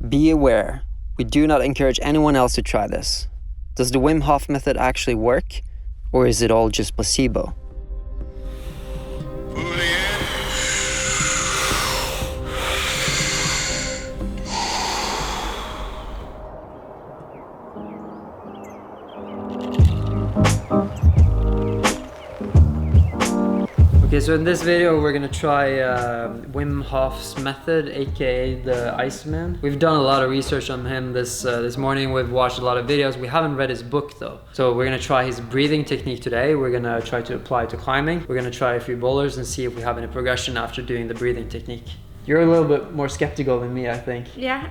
Be aware, we do not encourage anyone else to try this. Does the Wim Hof method actually work, or is it all just placebo? Okay, so in this video we're gonna try Wim Hof's method, aka the Iceman. We've done a lot of research on him this morning. We've watched a lot of videos. We haven't read his book though. So we're gonna try his breathing technique today. We're gonna try to apply it to climbing. We're gonna try a few boulders and see if we have any progression after doing the breathing technique. You're a little bit more skeptical than me, I think. Yeah,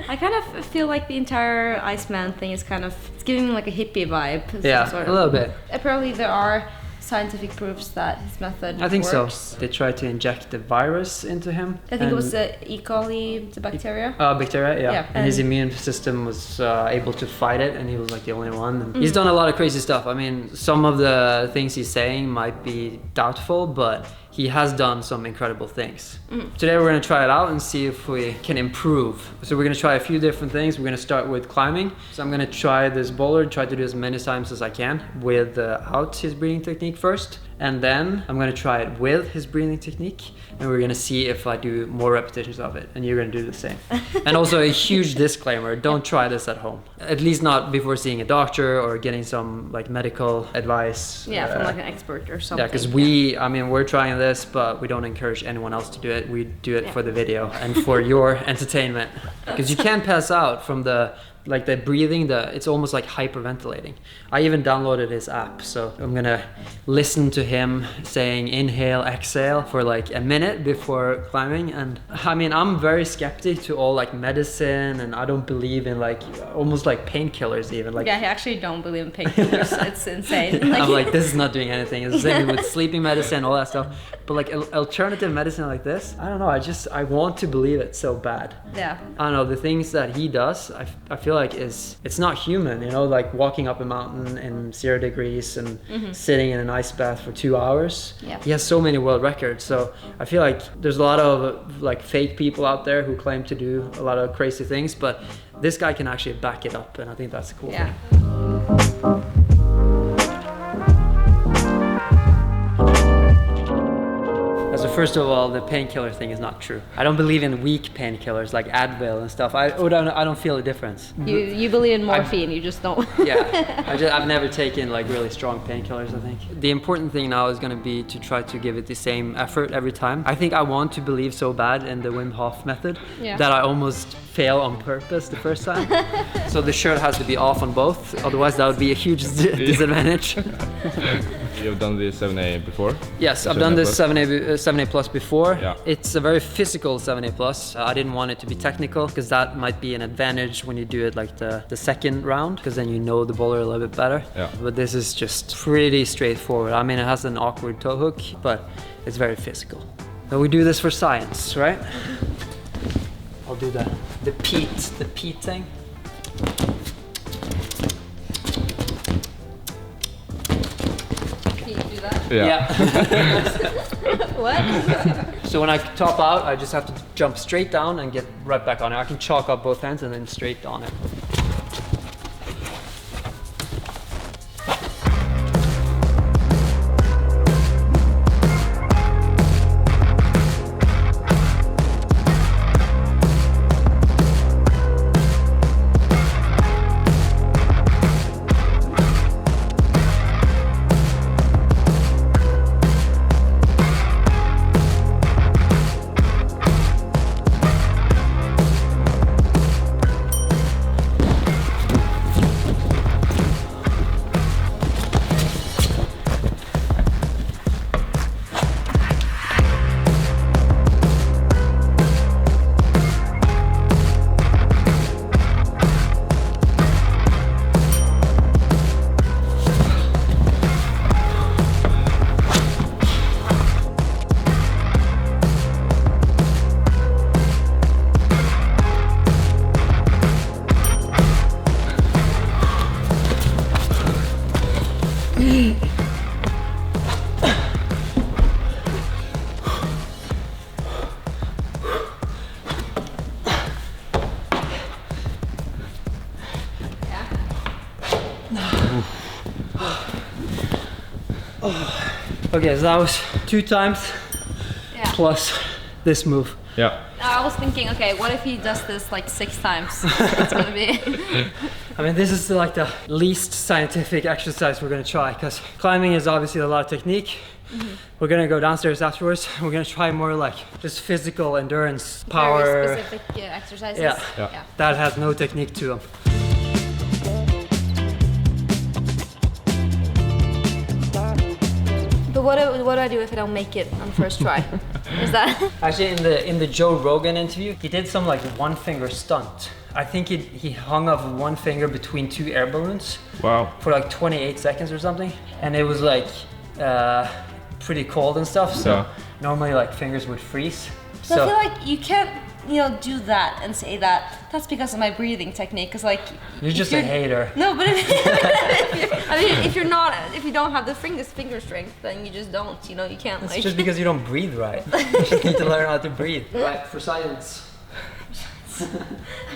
I kind of feel like the entire Iceman thing is it's giving me like a hippie vibe. Yeah, a little bit. Apparently there are scientific proofs that his method I think works. so. They tried to inject the virus into him. I think it was the E. coli, the bacteria. Bacteria, yeah. And his immune system was able to fight it, and he was like the only one. And he's done a lot of crazy stuff. I mean, some of the things he's saying might be doubtful, but he has done some incredible things. Today we're gonna try it out and see if we can improve. So we're gonna try a few different things. We're gonna start with climbing. So I'm gonna try this boulder, try to do as many times as I can without his breathing technique first. And then I'm gonna try it with his breathing technique, and we're gonna see if I do more repetitions of it, and you're gonna do the same. And also a huge disclaimer, don't try this at home. At least not before seeing a doctor or getting some like medical advice. Yeah, from like an expert or something. Yeah, because we're trying this, but we don't encourage anyone else to do it. We do it for the video and for your entertainment. Because you can pass out from the breathing, it's almost like hyperventilating. I even downloaded his app, so I'm gonna listen to him saying inhale, exhale for like a minute before climbing. And I mean, I'm very skeptic to all like medicine, and I don't believe in like almost like painkillers even. Like, yeah, I actually don't believe in painkillers. It's insane. I'm like, this is not doing anything. It's the same with sleeping medicine, all that stuff. But like alternative medicine like this, I don't know, I want to believe it so bad. Yeah. I don't know, the things that he does, I feel like it's not human, you know, like walking up a mountain in 0 degrees and sitting in an ice bath for 2 hours. Yeah. He has so many world records, so I feel like there's a lot of like fake people out there who claim to do a lot of crazy things, but this guy can actually back it up, and I think that's a cool thing. So first of all, the painkiller thing is not true. I don't believe in weak painkillers like Advil and stuff. I don't feel a difference. You believe in morphine, you just don't. Yeah, I've never taken like really strong painkillers, I think. The important thing now is going to be to try to give it the same effort every time. I think I want to believe so bad in the Wim Hof method that I almost fail on purpose the first time. So the shirt has to be off on both, otherwise that would be a huge disadvantage. You've done the 7A before? Yes, I've done this 7A plus before. Yeah. It's a very physical 7A plus. I didn't want it to be technical, because that might be an advantage when you do it like the second round, because then you know the boulder a little bit better. Yeah. But this is just pretty straightforward. I mean, it has an awkward toe hook, but it's very physical. So we do this for science, right? I'll do the peat thing. Yeah. What? So when I top out, I just have to jump straight down and get right back on it. I can chalk up both hands and then straight on it. Okay, so that was 2 times plus this move. Yeah. I was thinking, okay, what if he does this like 6 times? It's gonna be. I mean, this is like the least scientific exercise we're gonna try, because climbing is obviously a lot of technique. We're gonna go downstairs afterwards. We're gonna try more like just physical endurance, power. Very specific exercises. Yeah. That has no technique to them. But what do I do if I don't make it on first try? Is that Actually, in the Joe Rogan interview, he did some like 1 finger stunt. I think he hung up 1 finger between 2 air balloons. Wow. For like 28 seconds or something, and it was like pretty cold and stuff. So normally like fingers would freeze. So I feel like you can't, do that and say that that's because of my breathing technique. Cause like you're just a hater. No, but if you don't have the finger strength, then you just don't. You can't. It's just because you don't breathe right. You just need to learn how to breathe. Right, for science. I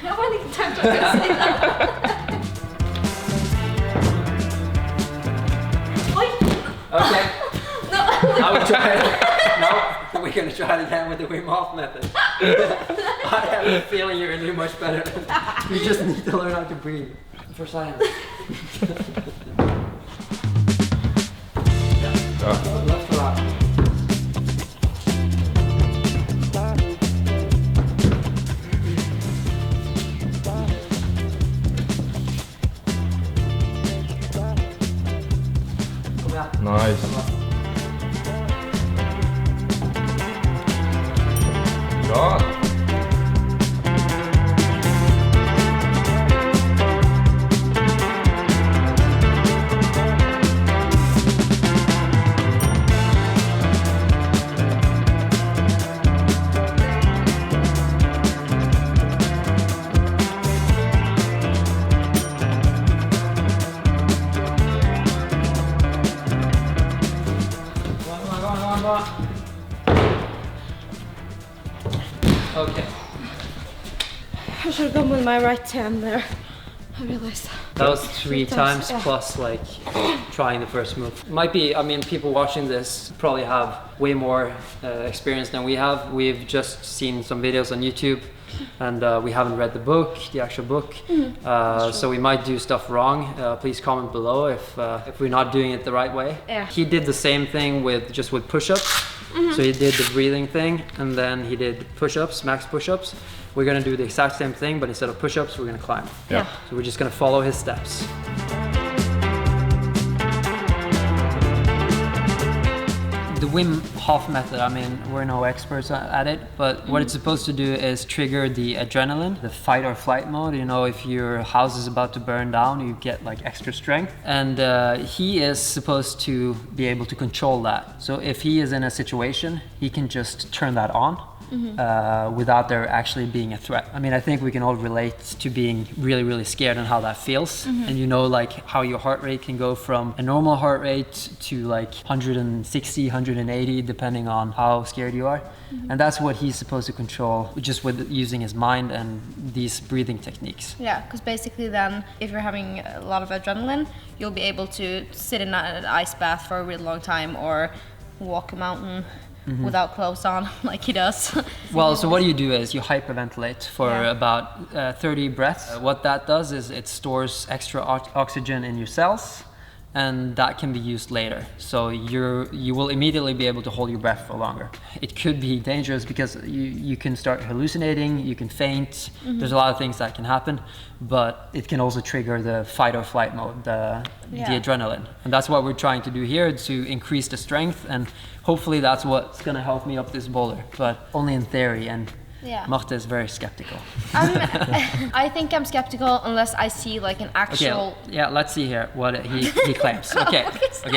don't have any time to say that. Okay. No. I would try it. No, we're gonna try it again with the Wim Hof method. I have a feeling you're gonna do much better. You just need to learn how to breathe. For science. Left to right. Nice. God. Okay. I should have gone with my right hand there. I realized. That was 3 times plus like trying the first move. Might be, I mean, people watching this probably have way more experience than we have. We've just seen some videos on YouTube and we haven't read the book, the actual book. So we might do stuff wrong. Please comment below if we're not doing it the right way. Yeah. He did the same thing with push-ups. So he did the breathing thing and then he did push-ups, max push-ups. We're gonna do the exact same thing, but instead of push-ups, we're gonna climb. Yeah. So we're just gonna follow his steps. The Wim Hof method, I mean, we're no experts at it, but what it's supposed to do is trigger the adrenaline, the fight or flight mode. If your house is about to burn down, you get like extra strength. And he is supposed to be able to control that. So if he is in a situation, he can just turn that on. Without there actually being a threat. I mean, I think we can all relate to being really, really scared and how that feels. And like how your heart rate can go from a normal heart rate to like 160, 180, depending on how scared you are. And that's what he's supposed to control just with using his mind and these breathing techniques. Yeah, because basically then if you're having a lot of adrenaline, you'll be able to sit in an ice bath for a really long time or walk a mountain without clothes on, like he does. Well, so what you do is you hyperventilate for about 30 breaths. What that does is it stores extra oxygen in your cells, and that can be used later. So you will immediately be able to hold your breath for longer. It could be dangerous because you can start hallucinating, you can faint. There's a lot of things that can happen, but it can also trigger the fight or flight mode, the adrenaline. And that's what we're trying to do here, to increase the strength, and hopefully that's what's gonna help me up this boulder, but only in theory. And Marte is very skeptical. I think I'm skeptical unless I see like an actual... Okay, yeah, let's see here what he claims. Okay,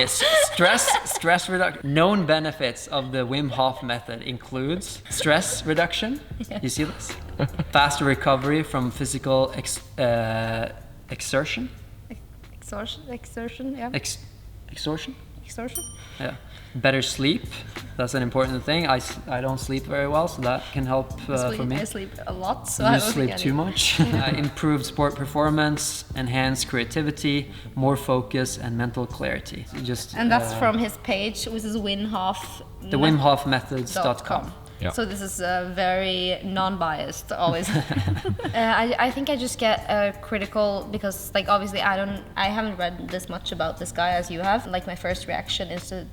stress reduction. Known benefits of the Wim Hof method includes stress reduction. You see this? Faster recovery from physical exertion. Extortion, yeah. Extortion? extortion. Yeah. Better sleep. That's an important thing. I don't sleep very well, so that can help for me. I sleep a lot, so You I don't sleep think I too need- much. Improved sport performance, enhanced creativity, more focus, and mental clarity. Just And that's from his page, which is Wim Hof. the Wim Hof Methods.com. Yeah. So this is very non-biased, always. I think I just get critical because, like, obviously I haven't read this much about this guy as you have. Like, my first reaction is to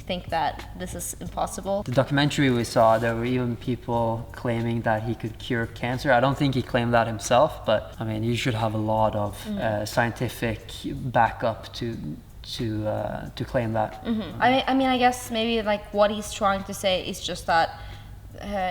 think that this is impossible. The documentary we saw, there were even people claiming that he could cure cancer. I don't think he claimed that himself, but I mean, you should have a lot of scientific backup to claim that. I mean, I guess maybe like what he's trying to say is just that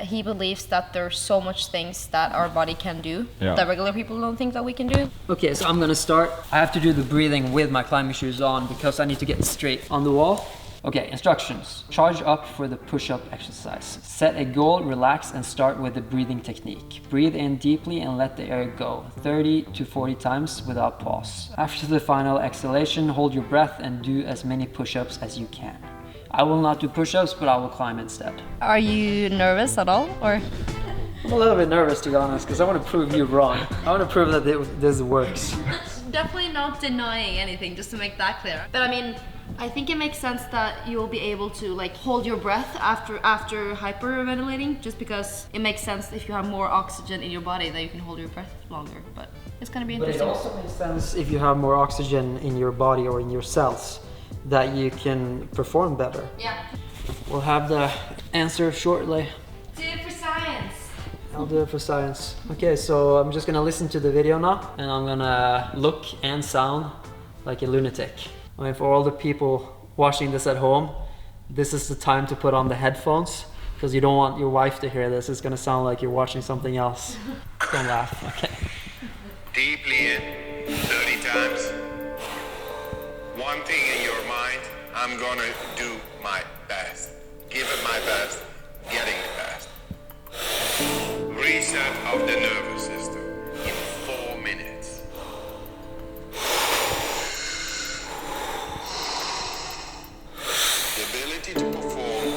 he believes that there's so much things that our body can do that regular people don't think that we can do. Okay, so I'm gonna start. I have to do the breathing with my climbing shoes on because I need to get straight on the wall. Okay, instructions. Charge up for the push-up exercise. Set a goal, relax, and start with the breathing technique. Breathe in deeply and let the air go, 30 to 40 times without pause. After the final exhalation, hold your breath and do as many push-ups as you can. I will not do push-ups, but I will climb instead. Are you nervous at all, or? I'm a little bit nervous, to be honest, because I want to prove you wrong. I want to prove that this works. Definitely not denying anything, just to make that clear. But I mean, I think it makes sense that you'll be able to like hold your breath after hyperventilating, just because it makes sense if you have more oxygen in your body that you can hold your breath longer. But it's gonna be But it interesting. also makes sense if you have more oxygen in your body or in your cells, that you can perform better. Yeah. We'll have the answer shortly. Do it for science. I'll do it for science. Okay, so I'm just gonna listen to the video now, and I'm gonna look and sound like a lunatic. I mean, for all the people watching this at home, this is the time to put on the headphones, because you don't want your wife to hear this. It's gonna sound like you're watching something else. Don't laugh, okay? Deeply in, 30 times. One thing in your mind, I'm gonna do my best. Give it my best, getting the best. Reset of the nervous system in 4 minutes. The ability to perform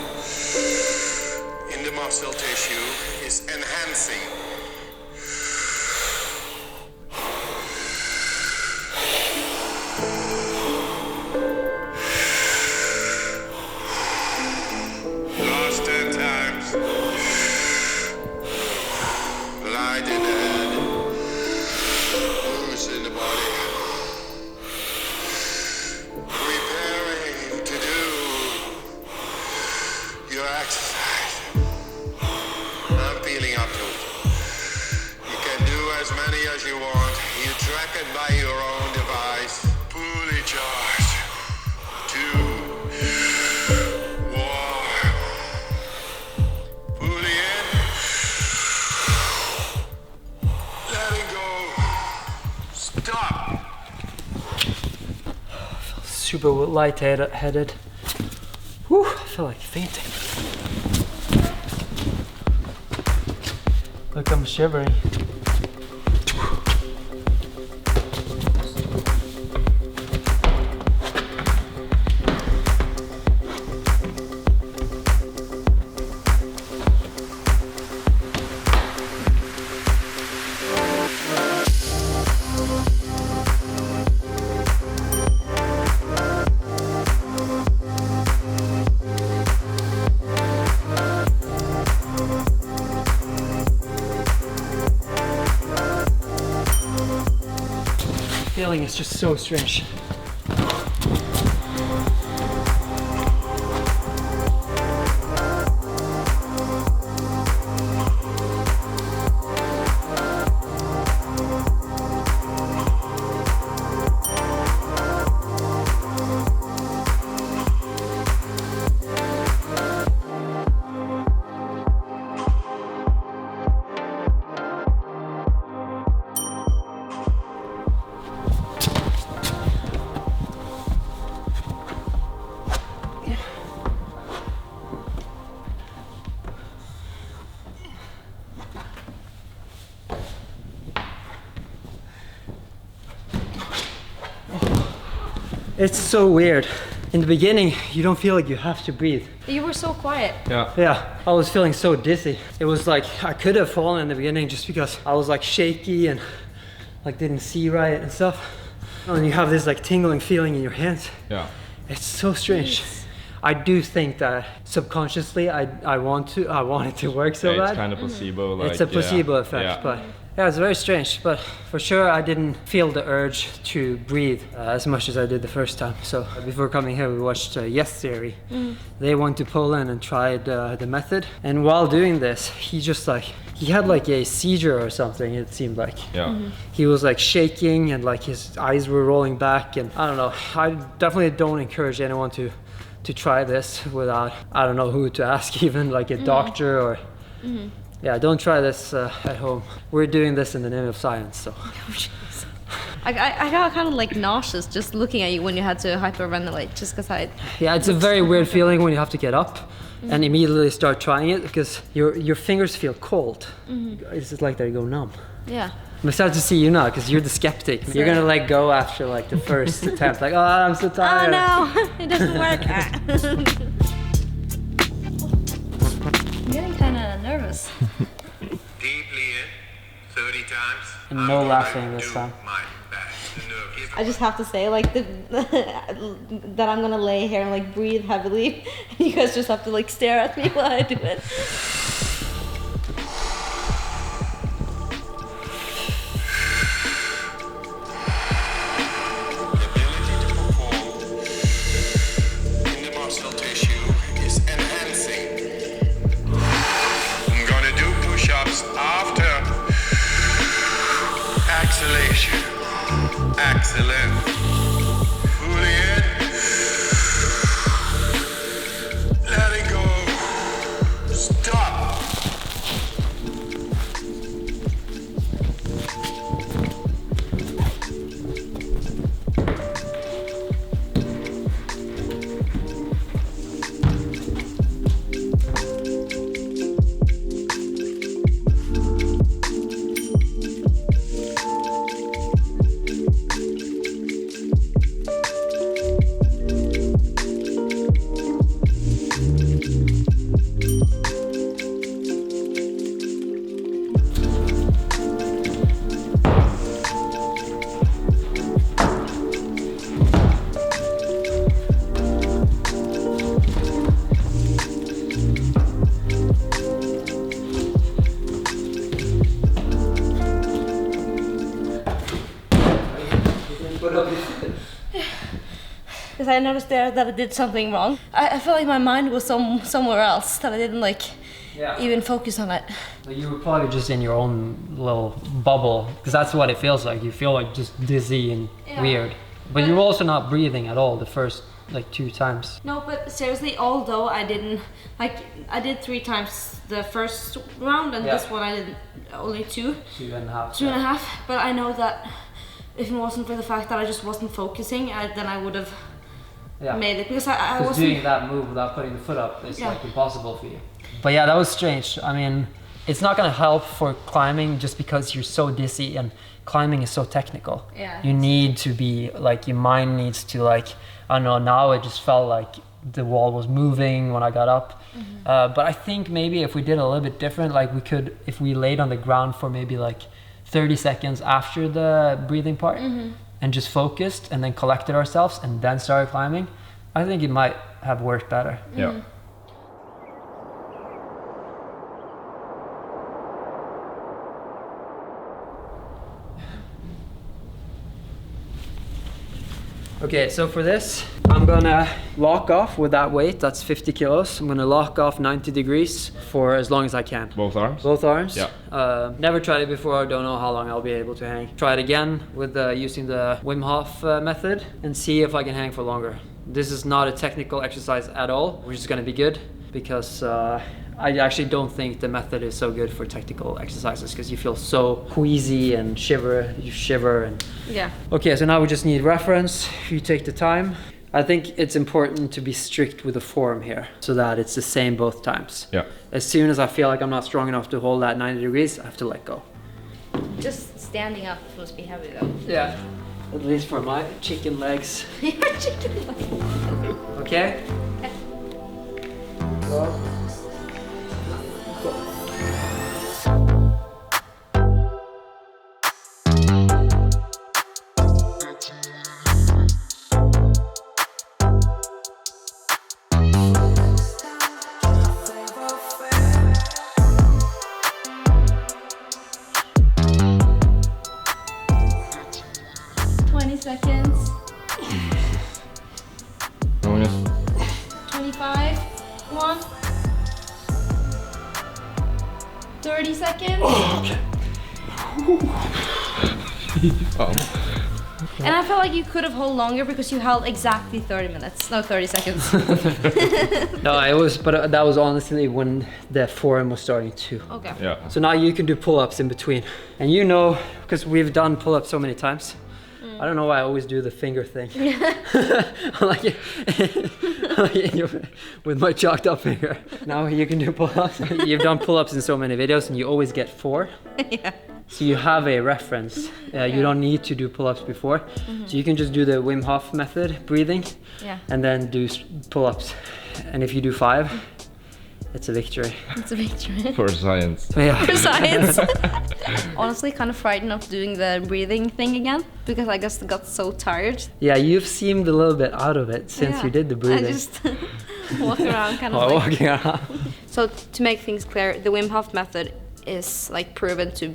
in the muscle tissue is enhancing. Last 10 times. Light in the head. Loose in the body. Preparing to do your exercise. I'm feeling up to it. You can do as many as you want. You track it by your own device. Fully charged. 2, 1. Fully in. Letting go. Stop. Super light-headed. Whew, I feel like fainting. Look, I'm shivering. Feeling is just so strange. It's so weird. in the beginning, you don't feel like you have to breathe. You were so quiet. Yeah. Yeah, I was feeling so dizzy. It was like I could have fallen in the beginning just because I was like shaky and like didn't see right and stuff. And you have this like tingling feeling in your hands. Yeah. It's so strange. I do think that subconsciously I want it to work so Yeah, bad. it's kind of placebo. Like, It's a placebo effect, yeah. but yeah, it's very strange. But for sure, I didn't feel the urge to breathe as much as I did the first time. So before coming here, we watched Yes Theory. They went to Poland and tried the method. And while doing this, he had like a seizure or something. It seemed like. Yeah. He was like shaking and like his eyes were rolling back. And I don't know. I definitely don't encourage anyone to try this without, I don't know who to ask, even like a doctor or. Yeah, don't try this at home. We're doing this in the name of science, so. I got kind of like nauseous just looking at you when you had to hyperventilate, just because I. Yeah, it's a very weird feeling when you have to get up and immediately start trying it because your fingers feel cold. It's just like they go numb. Yeah. I'm excited to see you now because you're the skeptic. You're gonna let go after like the first attempt. Like, oh, I'm so tired. Oh no, it doesn't work. I'm getting kind of nervous. Deeply in, 30 times. And no laughing this time. My best. I just have to say, like, that I'm gonna lay here and like breathe heavily. You guys just have to like stare at me while I do it. Excellent. Fully in. Letting go. Stop. Because I noticed there that I did something wrong. I felt like my mind was somewhere else, that I didn't like even focus on it. You were probably just in your own little bubble because that's what it feels like. You feel like just dizzy and weird. But you're also not breathing at all the first like 2 times. No, but seriously, although I didn't, like, I did 3 times the first round and this one I did only 2. 2.5. 2.5, but I know that if it wasn't for the fact that I just wasn't focusing, then I would have made it, because I wasn't doing that move without putting the foot up is like impossible for you. But yeah, that was strange. I mean, it's not gonna help for climbing just because you're so dizzy, and climbing is so technical. Yeah. You need to be like, your mind needs to like, I don't know, now it just felt like the wall was moving when I got up. But I think maybe if we did a little bit different, like we could, if we laid on the ground for maybe like 30 seconds after the breathing part and just focused and then collected ourselves and then started climbing, I think it might have worked better. Yeah. Okay, so for this, I'm gonna lock off with that weight, that's 50 kilos. I'm gonna lock off 90 degrees for as long as I can. Both arms? Both arms? Yeah. Never tried it before, don't know how long I'll be able to hang. Try it again with using the Wim Hof method and see if I can hang for longer. This is not a technical exercise at all, which is gonna be good because I actually don't think the method is so good for technical exercises because you feel so queasy and you shiver and... Yeah. Okay, so now we just need reference. You take the time. I think it's important to be strict with the form here so that it's the same both times. Yeah. As soon as I feel like I'm not strong enough to hold that 90 degrees, I have to let go. Just standing up must be heavy though. Yeah. At least for my chicken legs. Your chicken legs. Okay? Okay. Go. 20 seconds. Magnus. 25. Come on. 30 seconds. Okay. And I felt like you could have held longer because you held exactly 30 minutes. No, 30 seconds. No, it was, but that was honestly when the forearm was starting to. Okay. Yeah. So now you can do pull-ups in between. And you know, because we've done pull-ups so many times, I don't know why I always do the finger thing. like, with my chalked up finger. Now you can do pull-ups. You've done pull-ups in so many videos and you always get 4. Yeah. So you have a reference. You don't need to do pull-ups before. So you can just do the Wim Hof Method, breathing, Yeah. and then do pull-ups. And if you do 5, it's a victory. It's a victory. For science. Yeah. For science. Honestly, kind of frightened of doing the breathing thing again because I just got so tired. Yeah, you've seemed a little bit out of it since Yeah. you did the breathing. I just walk around kind of Oh, like... walking around. So to make things clear, the Wim Hof method is like proven to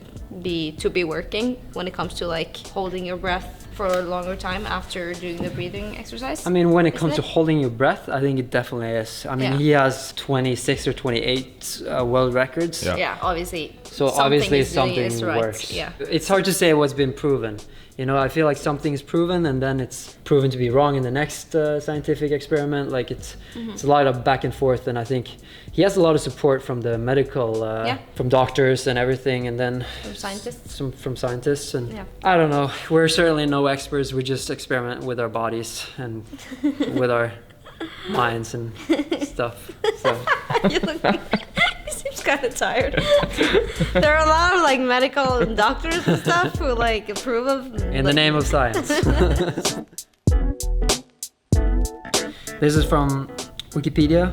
be working when it comes to like holding your breath for a longer time after doing the breathing exercise. I mean, when it Isn't comes to it? holding your breath, I think it definitely is. I mean, Yeah. he has 26 or 28 world records. Yeah. Yeah, obviously. So something obviously he's doing something is right. works. Yeah. It's hard to say what's been proven. You know, I feel like something is proven and then it's proven to be wrong in the next scientific experiment. Like it's a lot of back and forth, and I think he has a lot of support from the medical, from doctors and everything, and then From scientists. from scientists. And Yeah. I don't know. We're certainly no experts. We just experiment with our bodies and with our minds and stuff. So. You look. He seems kind of tired. There are a lot of like medical doctors and stuff who like approve of. In the name of science. This is from Wikipedia.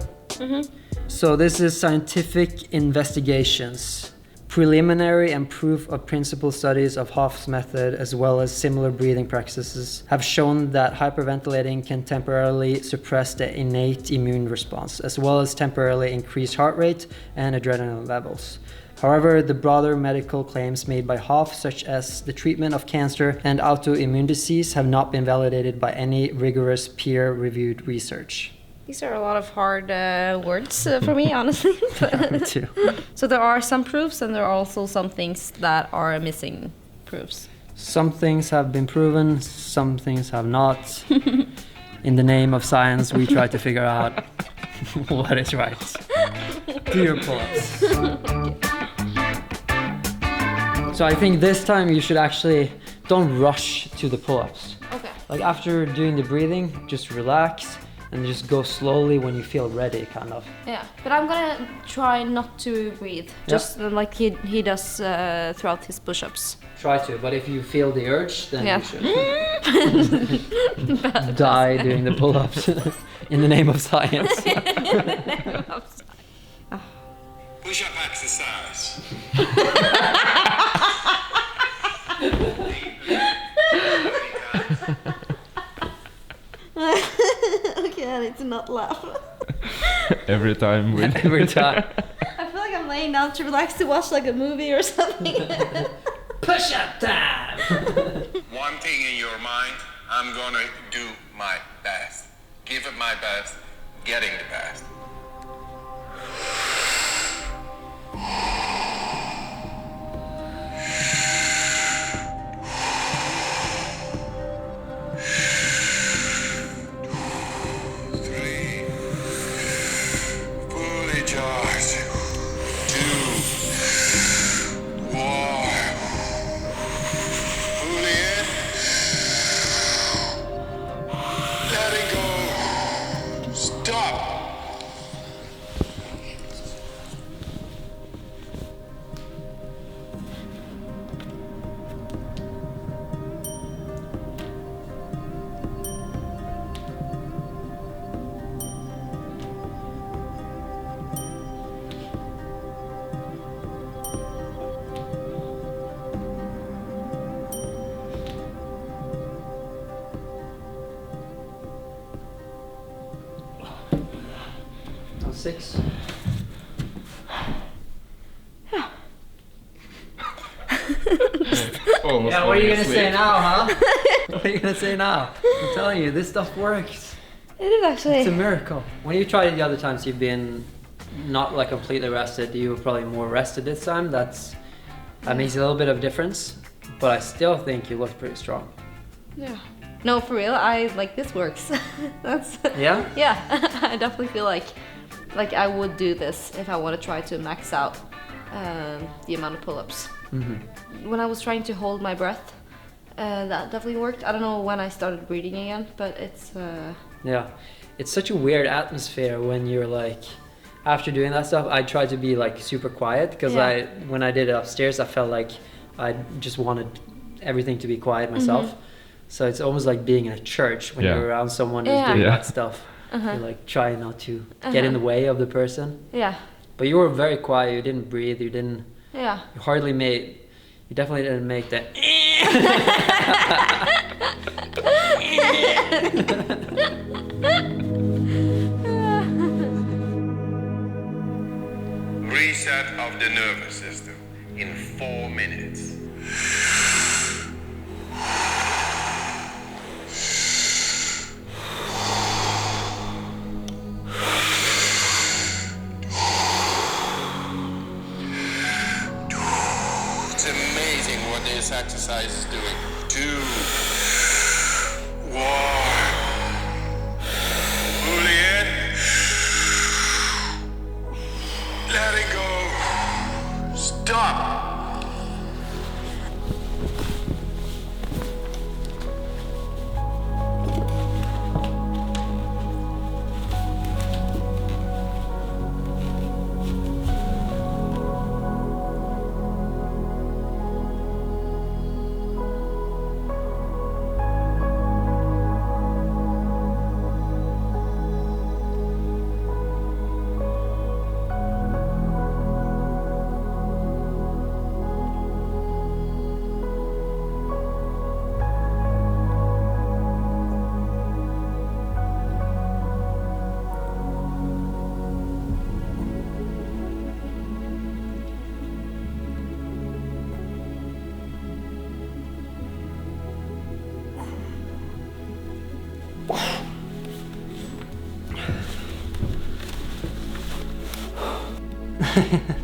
So this is scientific investigations. Preliminary and proof of principle studies of Hof's method, as well as similar breathing practices, have shown that hyperventilating can temporarily suppress the innate immune response, as well as temporarily increase heart rate and adrenaline levels. However, the broader medical claims made by Hof, such as the treatment of cancer and autoimmune disease, have not been validated by any rigorous peer-reviewed research. These are a lot of hard words for me, honestly. Me too. So there are some proofs, and there are also some things that are missing proofs. Some things have been proven, some things have not. In the name of science, we try to figure out what is right. Do your pull-ups. So I think this time you should actually don't rush to the pull-ups. Okay. Like after doing the breathing, just relax and just go slowly when you feel ready, kind of. Yeah, but I'm gonna try not to breathe, just like he does throughout his push-ups. Try to, but if you feel the urge, then Yeah. you should die doing the pull-ups in the name of science. Push-up exercise. Okay, I need to not laugh. Every time we Every time. I feel like I'm laying down to relax to watch like a movie or something. Push-up time! One thing in your mind, I'm gonna do my best. Give it my best, getting the best. Three, fully charged. 2, 1. Fully in. Let it go. Stop. 6. Almost Yeah, what are you gonna falling say asleep. now, huh? What are you gonna say now? I'm telling you, this stuff works. It is actually. It's a miracle. When you tried it the other times, you've been not like completely rested. You were probably more rested this time. That makes a little bit of difference, but I still think you look pretty strong. Yeah. No, for real, I like this works. That's. Yeah? Yeah, I definitely feel like I would do this if I want to try to max out the amount of pull-ups. Mm-hmm. When I was trying to hold my breath, that definitely worked. I don't know when I started breathing again, but it's. Yeah, it's such a weird atmosphere when you're like, after doing that stuff, I tried to be like super quiet because Yeah. when I did it upstairs, I felt like I just wanted everything to be quiet myself. So it's almost like being in a church when Yeah. you're around someone who's Yeah. doing Yeah. that stuff. You like try not to get in the way of the person. Yeah. But you were very quiet. You didn't breathe. You didn't. Yeah. You hardly made. You definitely didn't make that. Reset of the nervous system in 4 minutes. It's amazing what this exercise is doing. 2, 1. Fully in. Let it go. Stop.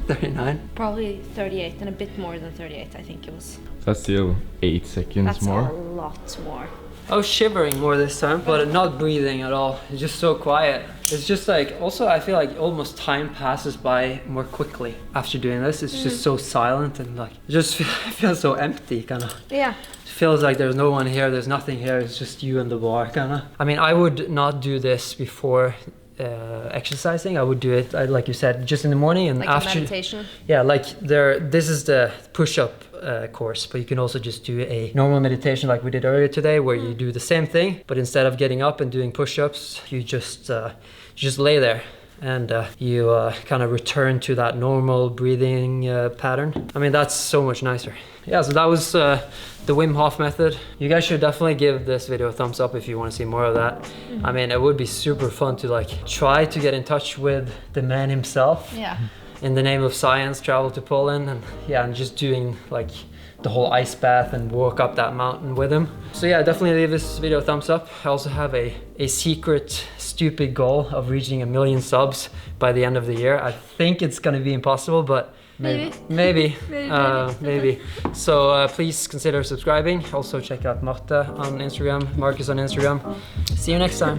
$39. Probably 38 and a bit more than 38, I think it was. That's still 8 seconds That's more. a lot more. I was shivering more this time, but not breathing at all. It's just so quiet. It's just like, also I feel like almost time passes by more quickly after doing this. It's just so silent and like, it just feels so empty, kind of. Yeah. It feels like there's no one here, there's nothing here, it's just you and the bar, kind of. I mean, I would not do this before exercising. I would do it, like you said, just in the morning and Like after. a meditation. Yeah, like this is the push-up course, but you can also just do a normal meditation like we did earlier today, where you do the same thing, but instead of getting up and doing push-ups, you just lay there and you kind of return to that normal breathing pattern. I mean, that's so much nicer. Yeah, so that was the Wim Hof Method. You guys should definitely give this video a thumbs up if you want to see more of that. I mean, it would be super fun to like try to get in touch with the man himself. Yeah. In the name of science, travel to Poland and yeah, and just doing like the whole ice bath and walk up that mountain with him. So yeah, definitely leave this video a thumbs up. I also have a secret stupid goal of reaching 1 million subs by the end of the year. I think it's gonna be impossible, but maybe. So please consider subscribing. Also check out Marte on Instagram, Markus on Instagram. See you next time.